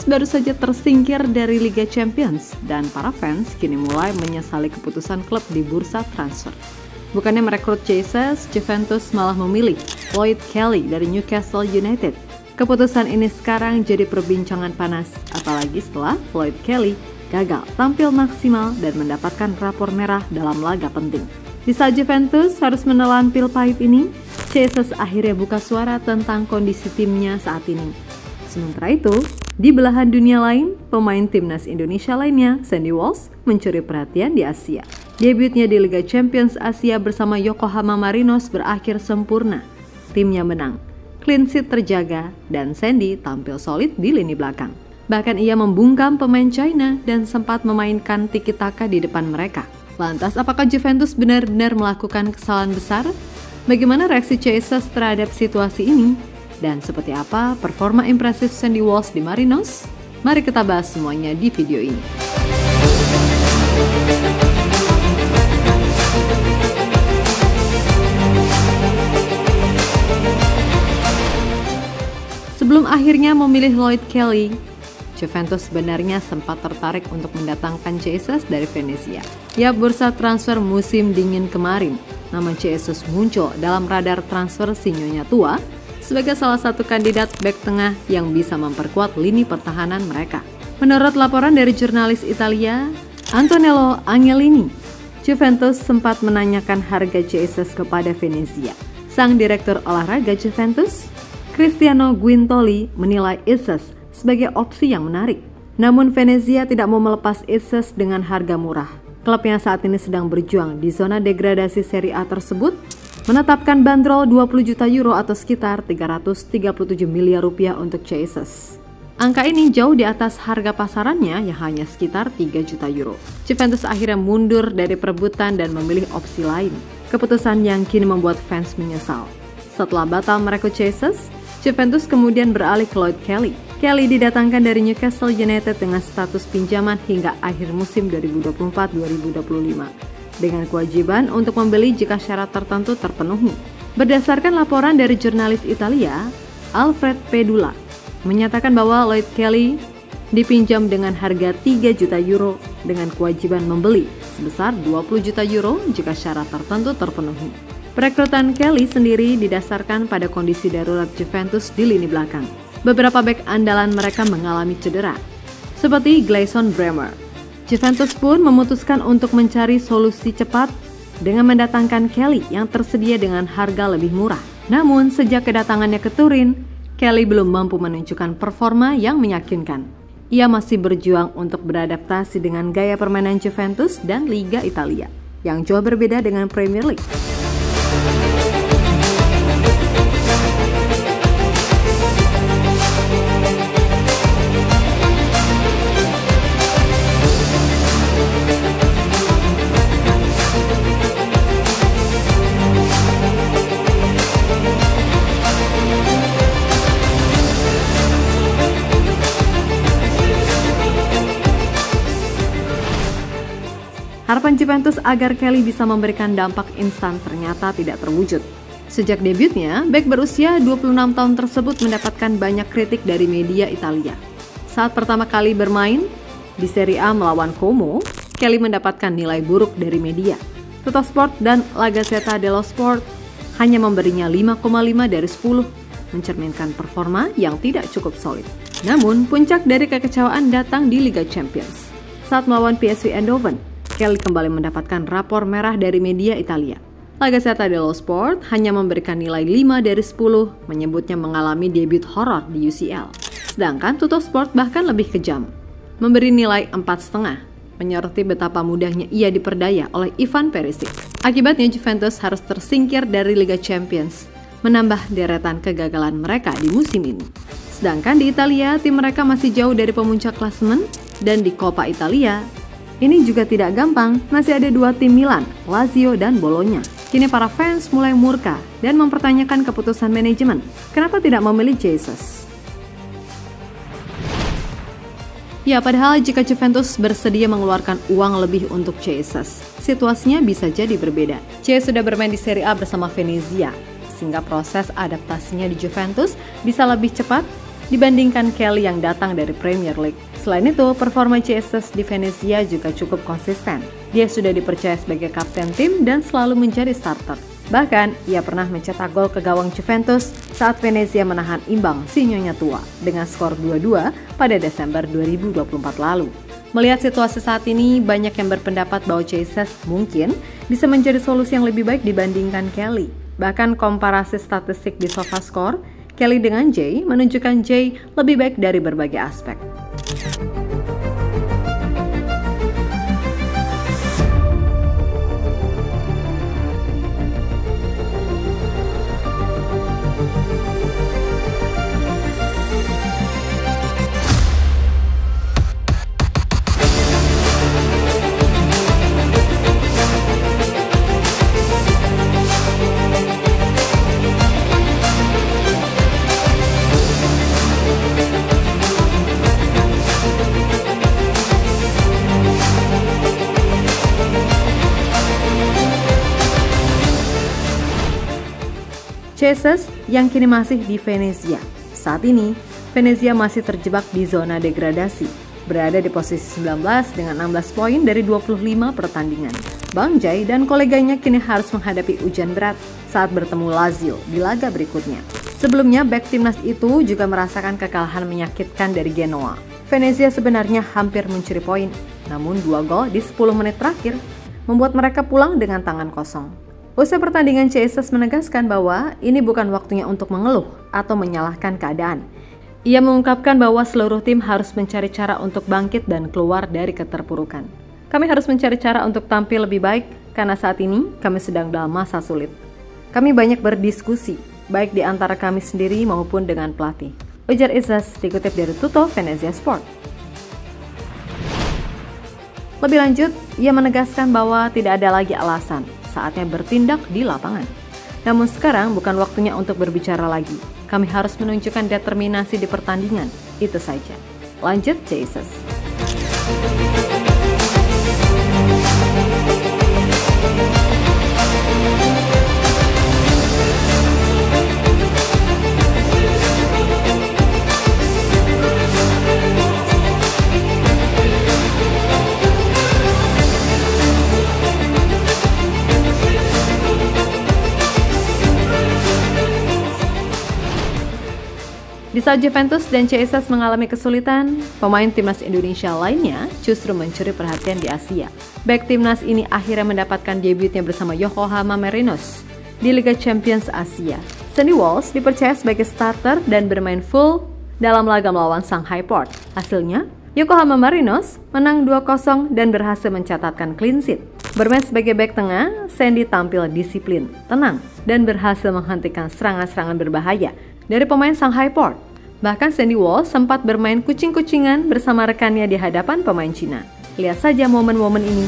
baru saja tersingkir dari Liga Champions dan para fans kini mulai menyesali keputusan klub di bursa transfer. Bukannya merekrut Jesus, Juventus malah memilih Lloyd Kelly dari Newcastle United. Keputusan ini sekarang jadi perbincangan panas, apalagi setelah Lloyd Kelly gagal tampil maksimal dan mendapatkan rapor merah dalam laga penting. Di saat Juventus harus menelan pil pahit ini, Jesus akhirnya buka suara tentang kondisi timnya saat ini. Sementara itu, di belahan dunia lain, pemain timnas Indonesia lainnya, Sandy Walsh, mencuri perhatian di Asia. Debutnya di Liga Champions Asia bersama Yokohama Marinos berakhir sempurna. Timnya menang, clean sheet terjaga, dan Sandy tampil solid di lini belakang. Bahkan ia membungkam pemain China dan sempat memainkan tiki-taka di depan mereka. Lantas, apakah Juventus benar-benar melakukan kesalahan besar? Bagaimana reaksi Jesus terhadap situasi ini? Dan seperti apa performa impresif Sandy Walsh di Marinos? Mari kita bahas semuanya di video ini. Sebelum akhirnya memilih Lloyd Kelly, Juventus sebenarnya sempat tertarik untuk mendatangkan Jesus dari Venezia. Di bursa transfer musim dingin kemarin, nama Jesus muncul dalam radar transfer si Nyonya Tua sebagai salah satu kandidat bek tengah yang bisa memperkuat lini pertahanan mereka. Menurut laporan dari jurnalis Italia, Antonello Angelini, Juventus sempat menanyakan harga Jesus kepada Venezia. Sang direktur olahraga Juventus, Cristiano Guintoli, menilai Jesus sebagai opsi yang menarik. Namun Venezia tidak mau melepas Jesus dengan harga murah. Klub yang saat ini sedang berjuang di zona degradasi Serie A tersebut menetapkan bandrol 20 juta euro atau sekitar 337 miliar rupiah untuk Jesus. Angka ini jauh di atas harga pasarannya yang hanya sekitar 3 juta euro. Juventus akhirnya mundur dari perebutan dan memilih opsi lain. Keputusan yang kini membuat fans menyesal. Setelah batal merekrut Jesus, Juventus kemudian beralih ke Lloyd Kelly. Kelly didatangkan dari Newcastle United dengan status pinjaman hingga akhir musim 2024-2025. Dengan kewajiban untuk membeli jika syarat tertentu terpenuhi. Berdasarkan laporan dari jurnalis Italia, Alfred Pedula, menyatakan bahwa Lloyd Kelly dipinjam dengan harga 3 juta euro dengan kewajiban membeli sebesar 20 juta euro jika syarat tertentu terpenuhi. Perekrutan Kelly sendiri didasarkan pada kondisi darurat Juventus di lini belakang. Beberapa bek andalan mereka mengalami cedera, seperti Gleison Bremer. Juventus pun memutuskan untuk mencari solusi cepat dengan mendatangkan Kelly yang tersedia dengan harga lebih murah. Namun sejak kedatangannya ke Turin, Kelly belum mampu menunjukkan performa yang meyakinkan. Ia masih berjuang untuk beradaptasi dengan gaya permainan Juventus dan Liga Italia, yang jauh berbeda dengan Premier League. Harapan Juventus agar Kelly bisa memberikan dampak instan ternyata tidak terwujud. Sejak debutnya, bek berusia 26 tahun tersebut mendapatkan banyak kritik dari media Italia. Saat pertama kali bermain di Serie A melawan Como, Kelly mendapatkan nilai buruk dari media. Tuttosport dan La Gazzetta dello Sport hanya memberinya 5,5 dari 10, mencerminkan performa yang tidak cukup solid. Namun, puncak dari kekecewaan datang di Liga Champions. Saat melawan PSV Eindhoven, Kelly kembali mendapatkan rapor merah dari media Italia. La Gazzetta dello Sport hanya memberikan nilai 5 dari 10, menyebutnya mengalami debut horor di UCL. Sedangkan Tuttosport bahkan lebih kejam, memberi nilai 4,5, menyoroti betapa mudahnya ia diperdaya oleh Ivan Perisic. Akibatnya Juventus harus tersingkir dari Liga Champions, menambah deretan kegagalan mereka di musim ini. Sedangkan di Italia, tim mereka masih jauh dari pemuncak klasemen, dan di Coppa Italia, ini juga tidak gampang, masih ada 2 tim Milan, Lazio dan Bologna. Kini para fans mulai murka dan mempertanyakan keputusan manajemen. Kenapa tidak memilih Jesus? Ya, padahal jika Juventus bersedia mengeluarkan uang lebih untuk Jesus, situasinya bisa jadi berbeda. Jesus sudah bermain di Serie A bersama Venezia, sehingga proses adaptasinya di Juventus bisa lebih cepat dibandingkan Kelly yang datang dari Premier League. Selain itu, performa Jesus di Venezia juga cukup konsisten. Dia sudah dipercaya sebagai kapten tim dan selalu menjadi starter. Bahkan, ia pernah mencetak gol ke gawang Juventus saat Venezia menahan imbang si Nyonya Tua dengan skor 2-2 pada Desember 2024 lalu. Melihat situasi saat ini, banyak yang berpendapat bahwa Jesus mungkin bisa menjadi solusi yang lebih baik dibandingkan Kelly. Bahkan komparasi statistik di SofaScore, Kelly dengan Jay menunjukkan Jay lebih baik dari berbagai aspek. Jesus yang kini masih di Venezia. Saat ini, Venezia masih terjebak di zona degradasi, berada di posisi 19 dengan 16 poin dari 25 pertandingan. Bang Jay dan koleganya kini harus menghadapi ujian berat saat bertemu Lazio di laga berikutnya. Sebelumnya, bek timnas itu juga merasakan kekalahan menyakitkan dari Genoa. Venezia sebenarnya hampir mencuri poin, namun 2 gol di 10 menit terakhir membuat mereka pulang dengan tangan kosong. Usai pertandingan, Jesus menegaskan bahwa ini bukan waktunya untuk mengeluh atau menyalahkan keadaan. Ia mengungkapkan bahwa seluruh tim harus mencari cara untuk bangkit dan keluar dari keterpurukan. Kami harus mencari cara untuk tampil lebih baik karena saat ini kami sedang dalam masa sulit. Kami banyak berdiskusi, baik di antara kami sendiri maupun dengan pelatih. Ujar Jesus dikutip dari Tutto Venezia Sport. Lebih lanjut, ia menegaskan bahwa tidak ada lagi alasan saatnya bertindak di lapangan. Namun sekarang bukan waktunya untuk berbicara lagi. Kami harus menunjukkan determinasi di pertandingan. Itu saja. Lanjut Jesus. Di saat Juventus dan Jesus mengalami kesulitan, pemain timnas Indonesia lainnya justru mencuri perhatian di Asia. Bek timnas ini akhirnya mendapatkan debutnya bersama Yokohama Marinos di Liga Champions Asia. Sandy Walsh dipercaya sebagai starter dan bermain full dalam laga melawan Shanghai Port. Hasilnya, Yokohama Marinos menang 2-0 dan berhasil mencatatkan clean sheet. Bermain sebagai bek tengah, Sandy tampil disiplin, tenang, dan berhasil menghentikan serangan-serangan berbahaya dari pemain Shanghai Port. Bahkan Sandy Walsh sempat bermain kucing-kucingan bersama rekannya di hadapan pemain Cina. Lihat saja momen-momen ini.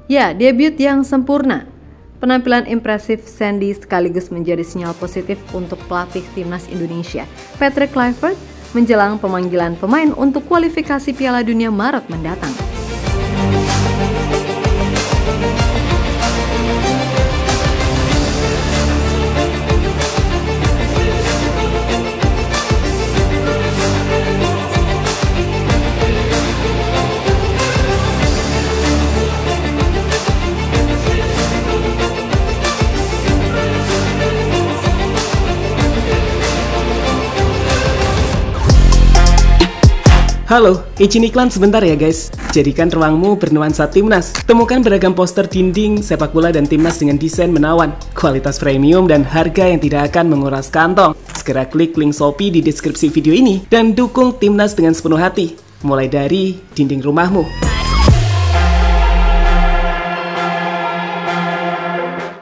Ya, debut yang sempurna. Penampilan impresif Sandy sekaligus menjadi sinyal positif untuk pelatih timnas Indonesia, Patrick Kluivert, menjelang pemanggilan pemain untuk kualifikasi Piala Dunia Maret mendatang. Halo, izin iklan sebentar ya guys. Jadikan ruangmu bernuansa timnas. Temukan beragam poster dinding, sepak bola dan timnas dengan desain menawan, kualitas premium dan harga yang tidak akan menguras kantong. Segera klik link Shopee di deskripsi video ini dan dukung timnas dengan sepenuh hati. Mulai dari dinding rumahmu.